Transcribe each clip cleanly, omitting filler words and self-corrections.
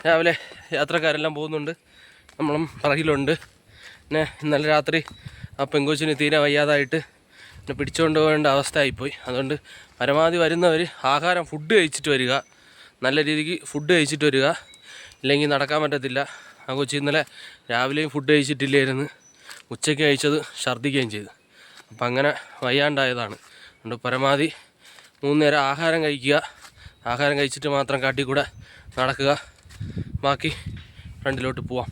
രാവിലെ യാത്രക്കാരെല്ലാം പോകുന്നുണ്ട്, നമ്മളും പറകിലുണ്ട്. പിന്നെ ഇന്നലെ രാത്രി ആ പെങ്കൊച്ചിന് തീരെ വയ്യാതായിട്ട് പിന്നെ പിടിച്ചുകൊണ്ട് പോകേണ്ട അവസ്ഥയായിപ്പോയി. അതുകൊണ്ട് പരമാവധി വരുന്നവർ ഫുഡ് കഴിച്ചിട്ട് വരിക, നല്ല രീതിക്ക് ഫുഡ് കഴിച്ചിട്ട് വരിക, ഇല്ലെങ്കിൽ നടക്കാൻ പറ്റത്തില്ല. ആ കൊച്ചി ഇന്നലെ രാവിലെയും ഫുഡ് കഴിച്ചിട്ടില്ലായിരുന്നു, ഉച്ചയ്ക്ക് കഴിച്ചത് ഛർദ്ദിക്കുകയും ചെയ്തു. അപ്പം അങ്ങനെ വയ്യാണ്ടായതാണ്. അതുകൊണ്ട് പരമാവധി 3 നേരം ആഹാരം കഴിക്കുക, ആഹാരം കഴിച്ചിട്ട് മാത്രം കാട്ടിൽ കൂടെ നടക്കുക. ബാക്കി ഫ്രണ്ടിലോട്ട് പോവാം.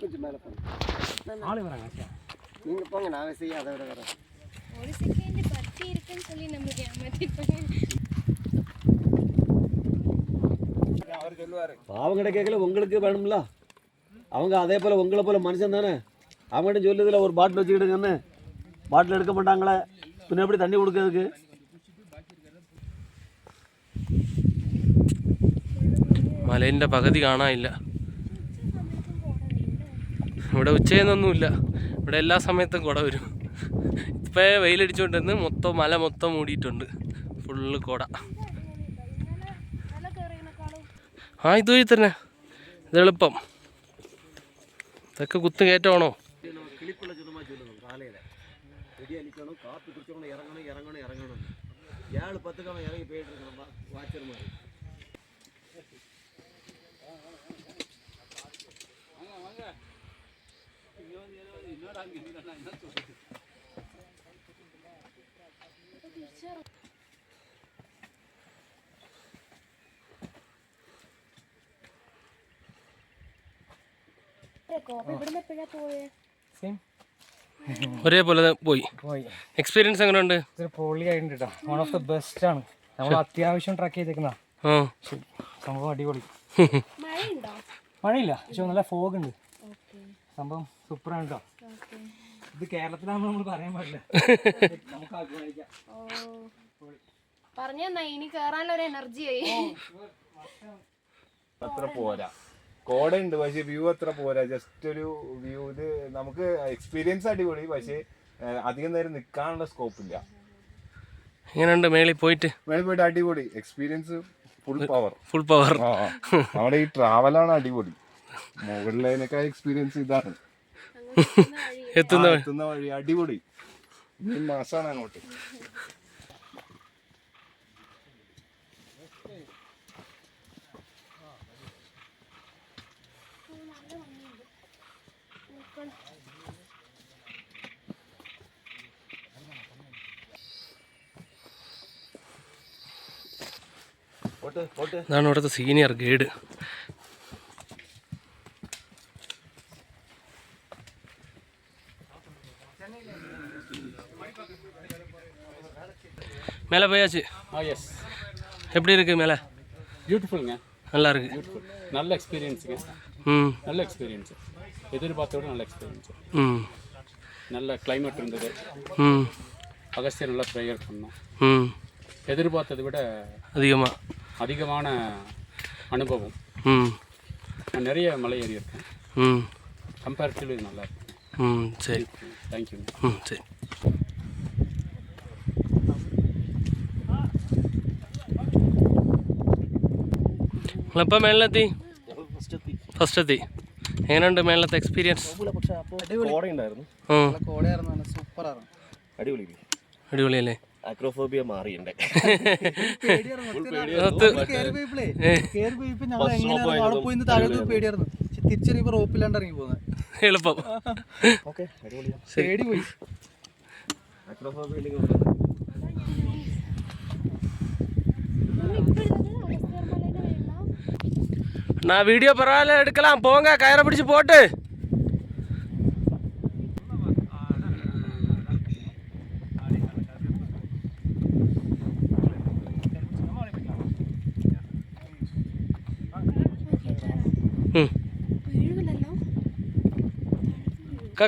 கொஞ்சம் மேலே போங்க, ஆளு வராங்க. நீங்கள் போங்க, நான் செய்ய அதை விட வரேன். ஒரு செகண்ட் பத்தி இருக்குன்னு சொல்லி நம்மளுக்கு ஏமாத்திட்டாங்க. அவர் சொல்லுவார், பாவங்கட கேட்கல உங்களுக்கு வேணும்ல. அவங்க அதே போல் உங்களை போல் மனுஷன் தானே. அவங்ககிட்ட சொல்லுதில்ல ஒரு பாட்டில் வச்சுக்கிட்டுங்கன்னு. பாட்டில் எடுக்க மாட்டாங்களே, பின்ன எப்படி தண்ணி கொடுக்கறதுக்கு? മലേൻ്റെ പകുതി കാണാനില്ല. ഇവിടെ ഉച്ചയെന്നൊന്നുമില്ല, ഇവിടെ എല്ലാ സമയത്തും കുട വരും. ഇപ്പം വെയിലടിച്ചുകൊണ്ടിരുന്ന് മല മൊത്തം മൂടിയിട്ടുണ്ട്, ഫുള്ള് കുട. ആ ഇതുവഴി തന്നെ, ഇത് എളുപ്പം. ഇതൊക്കെ കുത്തു കയറ്റമാണോ? ഒരേപോലെ പോയി. എക്സ്പീരിയൻസ് എങ്ങനെയുണ്ട്? പൊളിയായിട്ടുണ്ട് കേട്ടോ. വൺ ഓഫ് ദ ബെസ്റ്റ് ആണ്. നമ്മൾ അത്യാവശ്യം ട്രാക്ക് ചെയ്തേക്കുന്ന സംഭവം അടിപൊളി. മഴയില്ല, പക്ഷെ നല്ല ഫോഗ് ഉണ്ട്. സംഭവം സൂപ്പറാണ് കേട്ടോ. ഇത് കേരളത്തിലാണെന്ന് നമ്മൾ പറയാൻ പാടില്ല. നമുക്ക് ആഗ്രഹിക്കാം. ഇനി കേറാനൊരു എനർജി ആയി. അത്ര പോരാ, കോടയുണ്ട് പക്ഷെ വ്യൂ അത്ര പോരാ. ജസ്റ്റ് ഒരു വ്യൂ. ഇത് നമുക്ക് എക്സ്പീരിയൻസ് അടിപൊളി, പക്ഷെ അധികം നേരം നിൽക്കാനുള്ള സ്കോപ്പില്ല. എങ്ങനെയുണ്ട് മേളിൽ പോയിട്ട്? അടിപൊളി എക്സ്പീരിയൻസ്, ഫുൾ പവർ. നമ്മുടെ ഈ ട്രാവലാണ് അടിപൊളി. മുകളിലേനൊക്കെ എക്സ്പീരിയൻസ് ഇതാണ്. എത്തുന്ന വഴി അടിപൊളി. ഈ മാസാണ് അങ്ങോട്ട്. ഇതാണ് ഇവിടുത്തെ സീനിയർ ഗൈഡ്. மேலே போயாச்சு. எப்படி இருக்கு மேலே? பியூட்டிஃபுல்லுங்க, நல்லா இருக்கு. நல்ல எக்ஸ்பீரியன்ஸுங்க. நல்ல எக்ஸ்பீரியன்ஸ், எதிர்பார்த்தோட நல்ல எக்ஸ்பீரியன்ஸ். நல்ல கிளைமேட் இருந்தது. அகஸ்தியர் நல்லா ப்ரேயர் பண்ணோம். எதிர்பார்த்ததை விட அதிகமான அனுபவம். நான் நிறைய மலை ஏறி இருக்கேன். கம்பேரிட்டிவ்லி இது நல்லா இருக்கு. சரி, தேங்க்யூ. சரி. നിങ്ങളിപ്പോൾ മേളിലെത്തി? ഫസ്റ്റ് എത്തി. എങ്ങനെയുണ്ട് മേളിലത്തെ എക്സ്പീരിയൻസ്? അടിപൊളിയല്ലേ? അക്രോഫോബിയ മാറിയുണ്ട്. തിരിച്ചറിയുമ്പോ റോപ്പില്ലാണ്ട് ഇറങ്ങി പോകുന്നത് എളുപ്പം. പേടി പോയി. நான் வீடியோ பரவாயில்ல எடுக்கலாம், போங்க, கயிறை பிடிச்சி போட்டு.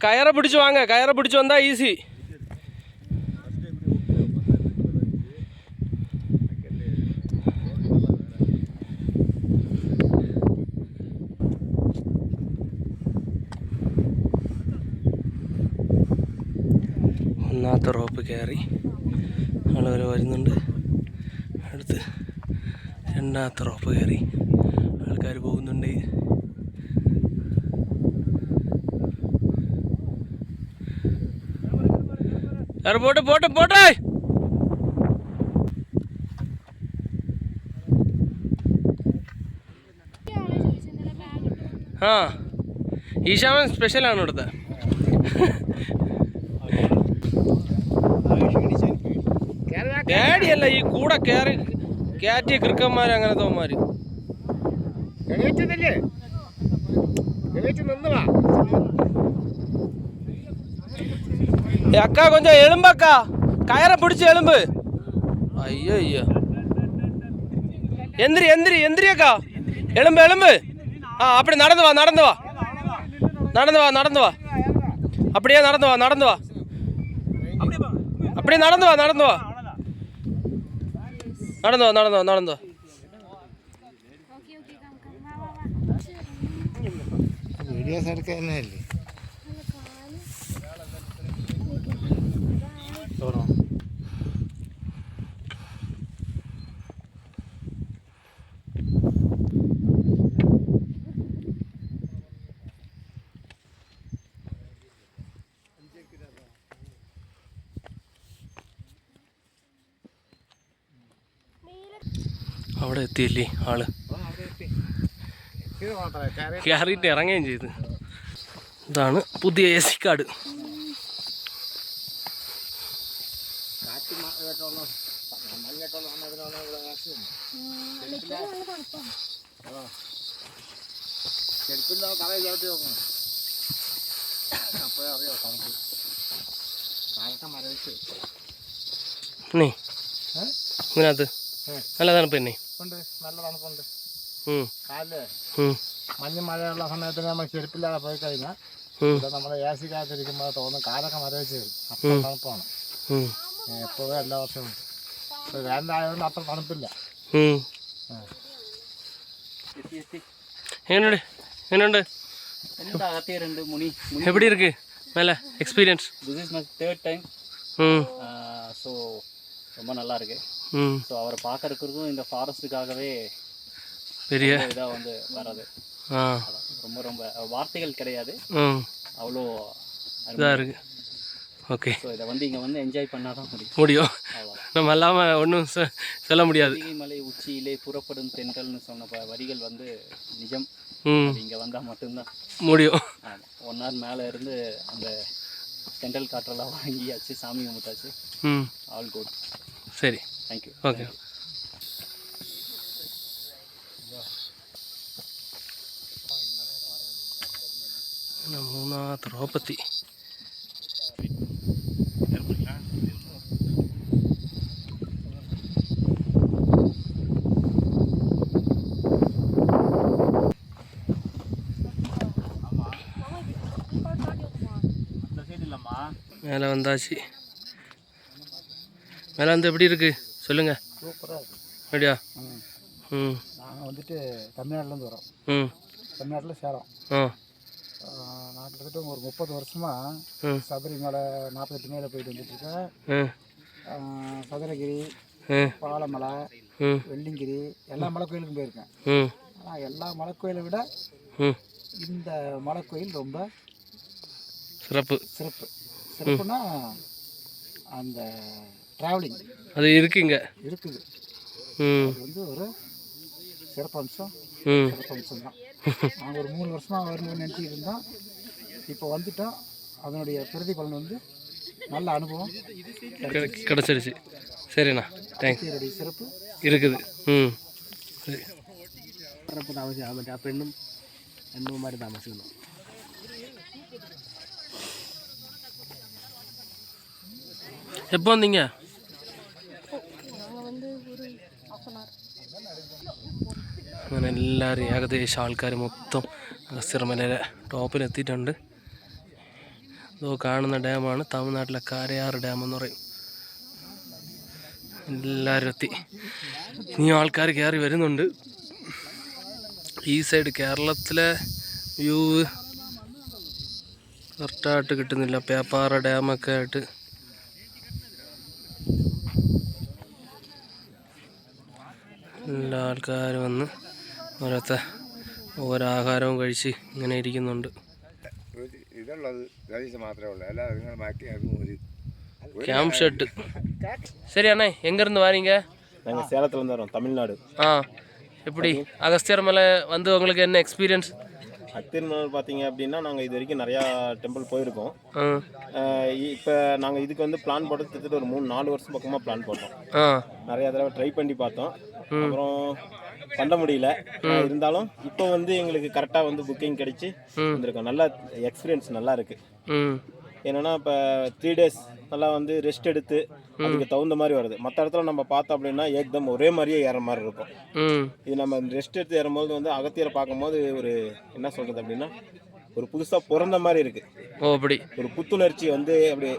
കയറെ പിടിച്ചു വാങ്ങ, കയറെ പിടിച്ചു വന്നാ ഈസി. ഒന്നാമത്തെ റോപ്പ് കയറി ആളുകൾ വരുന്നുണ്ട്. അടുത്ത് രണ്ടാമത്തെ റോപ്പ് കയറി ആൾക്കാർ പോകുന്നുണ്ട്. പോട്ടെ പോട്ടെ പോട്ടെ. ആ ഈശാമൻ സ്പെഷ്യലാണ് ഇവിടുത്തെ. ഡാഡിയല്ല, ഈ കൂടെ കയറി കയറ്റിയ കൃക്കന്മാർ അങ്ങനത്തെമാര്. அக்கா கொஞ்சம் எலும்பக்கா, கயரை பிடிச்சி எலும்பு. ஐயோ ஐயோ, எந்திரி எந்திரி எந்திரி அக்கா, எலும்பு எலும்பு. ஆ அப்படி நடந்து வா நடந்து வா நடந்து வா நடந்து வா, அப்படியே நடந்து வா நடந்து வா, அப்படியே நடந்து வா நடந்து வா நடந்து வா நடந்து வா நடந்து வா. വീഡിയോസ് എടുക്കുക തന്നെയല്ലേ. അവിടെ എത്തിയല്ലേ ആള്, കയറിയിട്ട് ഇറങ്ങുകയും ചെയ്ത്. ഇതാണ് പുതിയ AC കാർഡ്. നീ ഇതിനകത്ത് നല്ല തണുപ്പ് തന്നെ ഉണ്ട്, നല്ല തണുപ്പുണ്ട്. കാലില് ഉം. മഞ്ഞ് മഴയുള്ള സമയത്ത് നമ്മൾ ചെരുപ്പില്ലാതെ പോയി കഴിഞ്ഞാൽ നമ്മൾ AC കാത്തിരിക്കുമ്പോൾ തോന്നും കാലൊക്കെ മരവിച്ച് വരും. അപ്പോൾ തണുപ്പാണ്. എപ്പോഴും എല്ലാ വർഷവും ഉണ്ട്. വേനലായതുകൊണ്ട് അത്ര തണുപ്പില്ല. എങ്ങനെയുണ്ട് എങ്ങനെയുണ്ട് எப்படி இருக்கு மேலே experience? This is my third time. So ரொம்ப நல்லா இருக்கு. ஸோ அவரை பார்க்கறதுக்கும் இந்த ஃபாரஸ்ட்டுக்காகவே பெரிய இதாக வந்து வர்றது ரொம்ப ரொம்ப வார்த்தைகள் கிடையாது, அவ்வளோ இதாக இருக்கு. ஓகே, ஸோ இதை வந்து இங்கே வந்து என்ஜாய் பண்ணால் தான் முடியும். நம்ம இல்லாமல் ஒன்றும் சொல்ல முடியாது. மலை உச்சியிலே புறப்படும் தென்றல்னு சொன்ன வரிகள் வந்து நிஜம். இங்கே வந்தால் மட்டும்தான் முடியும். ஒன் ஹவர் மேலே இருந்து அந்த தென்றல் காற்றெல்லாம் வாங்கியாச்சு, சாமி கும்பிட்டாச்சு. All good. சரி, தேங்க்யூ. ஓகே. മൂന്നാമത്തെ റോപ്പത്തി. மேலே வந்தாச்சு. மேலே வந்து எப்படி இருக்கு சொல்லுங்க. சூப்பராக இருக்கு. அப்படியா? நாங்கள் வந்துட்டு தமிழ்நாட்டிலேருந்து வரோம். தமிழ்நாட்டில் சேலம். நான் கிட்டத்தட்ட ஒரு 30 வருஷமாக சபரிமலை 48 மேலே போயிட்டு வந்துட்டுருக்கேன். சதுரகிரி, பாலமலை, வெள்ளிங்கிரி எல்லா மலை கோயிலுக்கும் போயிருக்கேன். ஆனால் எல்லா மலை கோயிலை விட இந்த மலை கோயில் ரொம்ப சிறப்பு. சிறப்புனா அந்த ட்ராவலிங் அது இருக்குங்க இருக்குது. அது வந்து ஒரு சிறப்பம்சம் தான். நாங்கள் ஒரு 3 வருஷமாக வரணும்னு நினச்சிட்டு இருந்தோம். இப்போ வந்துட்டோம். அதனுடைய பிரதிபலன் வந்து நல்ல அனுபவம் கிடச்சிருச்சு. சரிண்ணா, தேங்க்ஸ். சிறப்பு இருக்குது. சரி, சிறப்பு താമസിക്കാൻ ആ പെണ്ണും രണ്ടുമാർ താമസിക്കുന്നു. எப்போ வந்தீங்க? അങ്ങനെ എല്ലാവരും ഏകദേശം ആൾക്കാർ മൊത്തം അഗസ്ത്യർമലയിലെ ടോപ്പിലെത്തിയിട്ടുണ്ട്. ഇതോ കാണുന്ന ഡാമാണ് തമിഴ്നാട്ടിലെ കാരയാർ ഡാം എന്ന് പറയും. എല്ലാവരും എത്തി, ഇനിയും ആൾക്കാർ കയറി വരുന്നുണ്ട്. ഈ സൈഡ് കേരളത്തിലെ വ്യൂ കറക്റ്റായിട്ട് കിട്ടുന്നില്ല. പേപ്പാറ ഡാമൊക്കെ ആയിട്ട് എല്ലാ ആൾക്കാരും വന്ന് ഓരോ ആഹാരവും കഴിച്ച് ഇങ്ങനെ ഇരിക്കുന്നുണ്ട്. Camp shed. சரி அண்ணே, எங்கேருந்து வாரீங்க? நாங்கள் சேலத்துலேருந்து வரோம், தமிழ்நாடு. எப்படி அகஸ்தியர் மலை வந்து உங்களுக்கு என்ன எக்ஸ்பீரியன்ஸ்? அகஸ்தியர் மலை பார்த்தீங்க அப்படின்னா நாங்கள் இது வரைக்கும் நிறையா டெம்பிள் போயிருக்கோம். இப்போ நாங்கள் இதுக்கு வந்து பிளான் போட்டு கிட்டத்தட்ட ஒரு 3-4 வருஷம் பக்கமாக பிளான் போட்டோம். நிறையா தடவை ட்ரை பண்ணி பார்த்தோம், அப்புறம் பண்ண முடியல. இருந்தாலும் இப்போ வந்து எங்களுக்கு கரெக்டாக வந்து புக்கிங் கிடைச்சி வந்திருக்கோம். நல்லா எக்ஸ்பீரியன்ஸ் நல்லா இருக்குது. என்னென்னா இப்போ 3 days நல்லா வந்து ரெஸ்ட் எடுத்து அதுக்கு தகுந்த மாதிரி வருது. மற்ற இடத்துல நம்ம பார்த்தோம் அப்படின்னா ஏக்தம் ஒரே மாதிரியே ஏற மாதிரி இருக்கும். இது நம்ம ரெஸ்ட் எடுத்து ஏறும்போது வந்து அகத்தியரை பார்க்கும்போது ஒரு என்ன சொல்கிறது அப்படின்னா ஒரு புதுசாக பிறந்த மாதிரி இருக்குது. அப்படி ஒரு புத்துணர்ச்சி வந்து அப்படி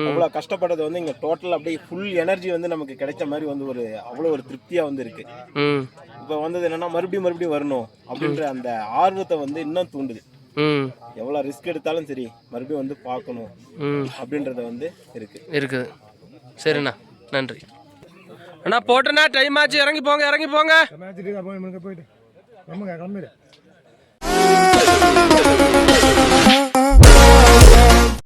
அவ்வளோ கஷ்டப்பட்டது வந்து இங்கே டோட்டல் அப்படியே ஃபுல் எனர்ஜி வந்து நமக்கு கிடைச்ச மாதிரி வந்து ஒரு அவ்வளோ ஒரு திருப்தியாக வந்து இருக்குது. இப்போ வந்தது என்னென்னா மறுபடியும் வரணும் அப்படின்ற அந்த ஆர்வத்தை வந்து இன்னும் தூண்டுது. எவ்வளோ ரிஸ்க் எடுத்தாலும் சரி மறுபடியும் வந்து பார்க்கணும் அப்படின்றத வந்து இருக்குது. சரிண்ணா, நன்றி அண்ணா. போட்டேண்ணா, டைம் ஆச்சு, இறங்கி போங்க. போயிட்டு